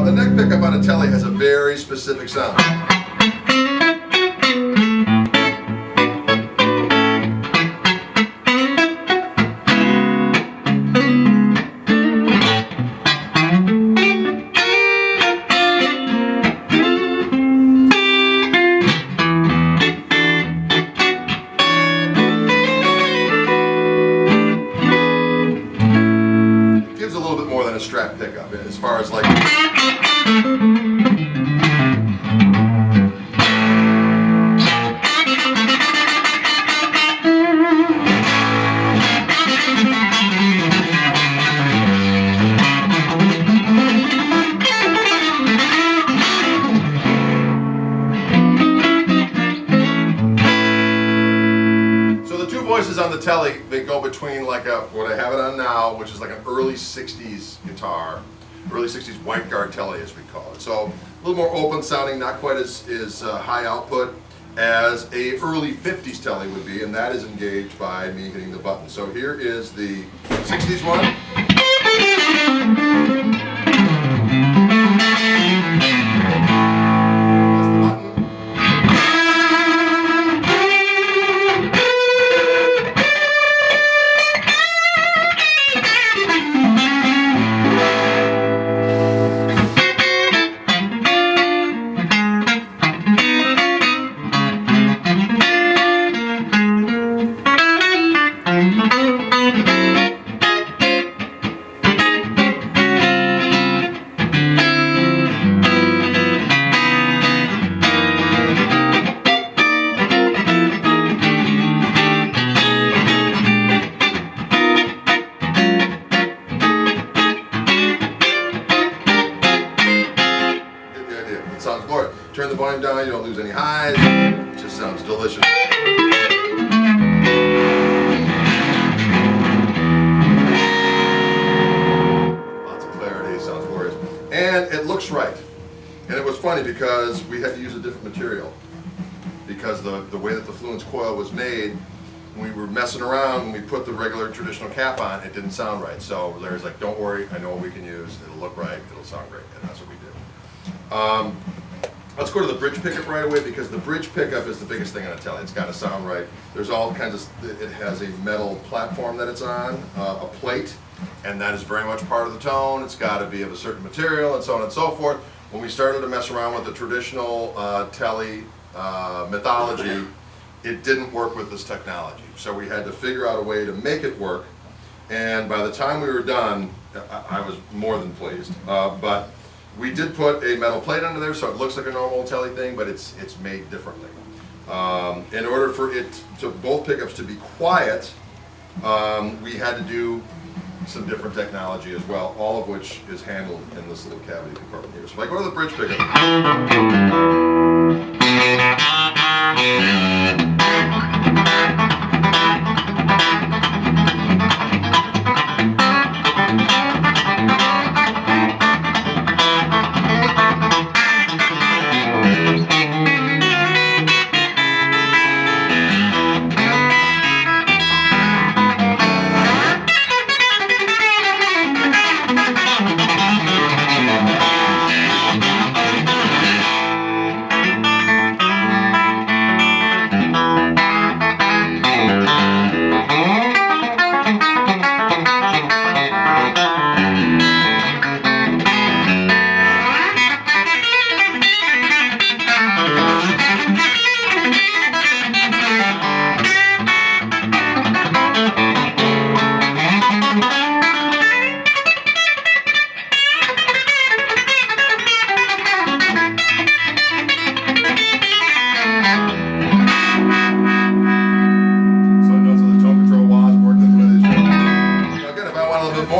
the neck pickup on a telly has a very specific sound. A strap pickup as far as like voices on the telly, they go between like what I have it on now, which is like an early 60s guitar, early 60s white guard telly as we call it. So a little more open sounding, not quite as high output as a early 50s telly would be, and that is engaged by me hitting the button. So here is the 60s one. Turn the volume down, you don't lose any highs. It just sounds delicious. Lots of clarity, sounds glorious. And it looks right. And it was funny because we had to use a different material. Because the way that the Fluence coil was made, when we were messing around, when we put the regular traditional cap on, it didn't sound right. So Larry's like, don't worry, I know what we can use. It'll look right, it'll sound great. And that's what we did. Let's go to the bridge pickup right away because the bridge pickup is the biggest thing on a telly. It's got to sound right. There's all kinds of, it has a metal platform that it's on, a plate, and that is very much part of the tone. It's got to be of a certain material and so on and so forth. When we started to mess around with the traditional telly mythology, it didn't work with this technology. So we had to figure out a way to make it work. And by the time we were done, I was more than pleased. But we did put a metal plate under there, so it looks like a normal telly thing, but it's made differently. In order for both pickups to be quiet, we had to do some different technology as well, all of which is handled in this little cavity compartment here. So if I go to the bridge pickup.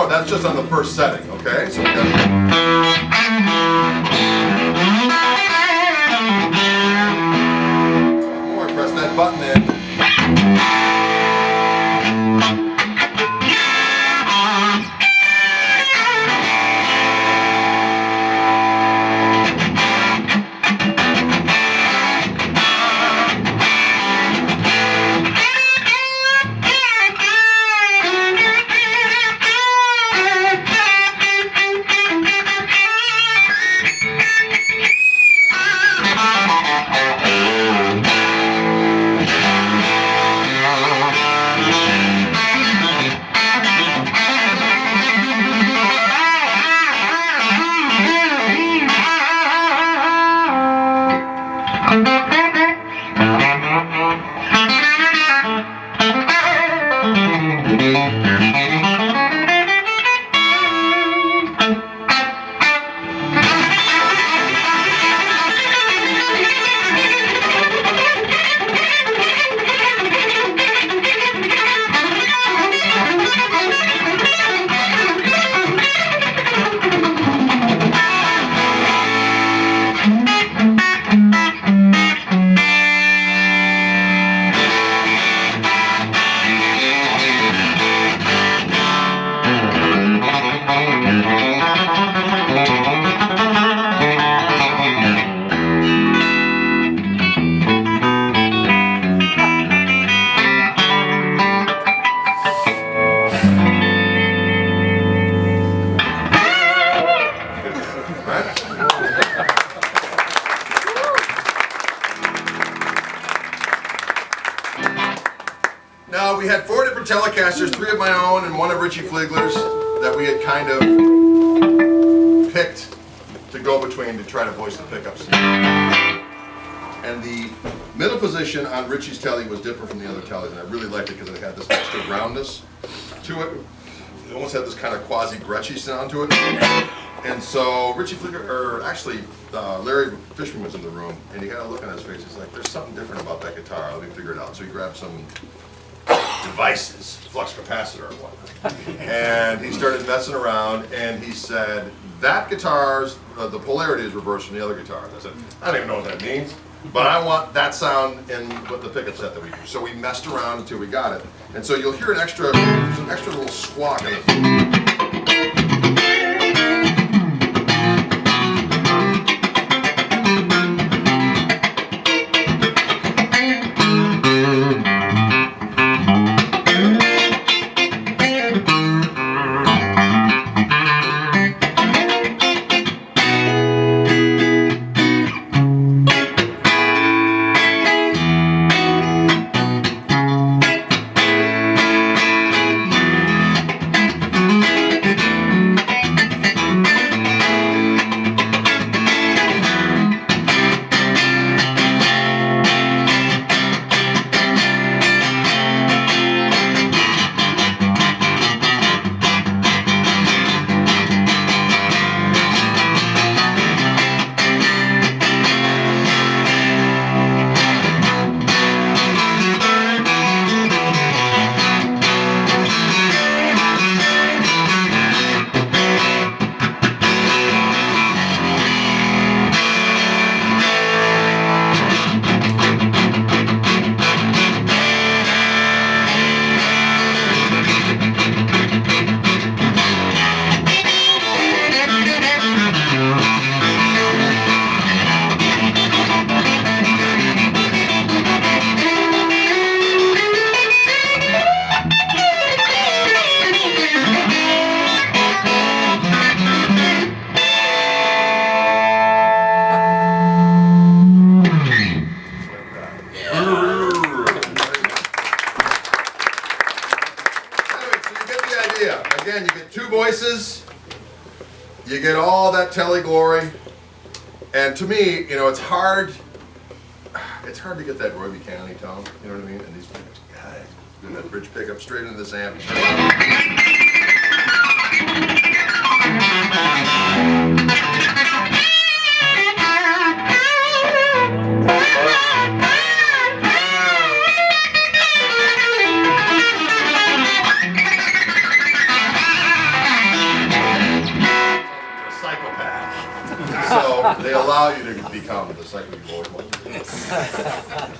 That's just on the first setting, okay? So one more, press that button in. right? Now, we had 4 different Telecasters, 3 of my own and 1 of Richie Fliegler's that we had kind of picked to go between to try to voice the pickups. And the middle position on Richie's telly was different from the other tellies, and I really liked it because it had this extra roundness to it. It almost had this kind of quasi-Gretschy sound to it. And so Richie Fliegler, or actually Larry Fishman was in the room, and he had a look on his face. He's like, there's something different about that guitar. Let me figure it out. So he grabbed some devices, flux capacitor and whatnot. And he started messing around, and he said, that guitar's, the polarity is reversed from the other guitars. I said, I don't even know what that means, but I want that sound in what the pickup set that we use. So we messed around until we got it. And so you'll hear an extra little squawk in it. Again, you get 2 voices, you get all that telly glory, and to me, you know, it's hard to get that Roy Buchanan tone, you know what I mean? And these pickups, God, doing that bridge pickup straight into this amp. So they allow you to become the psychic boy.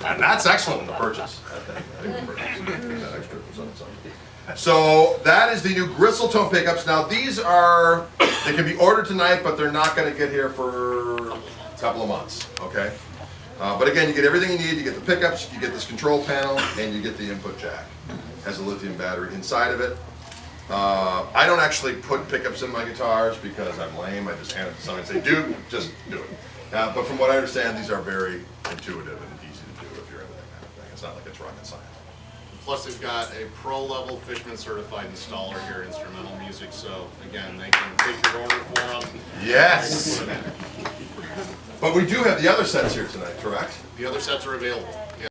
And that's excellent in the purchase. So that is the new Gristle-Tone pickups. Now these are, they can be ordered tonight, but they're not going to get here for a couple of months, okay? But again, you get everything you need. You get the pickups, you get this control panel, and you get the input jack. It has a lithium battery inside of it. I don't actually put pickups in my guitars because I'm lame. I just hand it to somebody and say, dude, just do it. But from what I understand, these are very intuitive and easy to do if you're into that kind of thing. It's not like it's rocket science. Plus, they've got a pro-level Fishman certified installer here, instrumental music. So again, they can take your order for them. Yes. But we do have the other sets here tonight, correct? The other sets are available.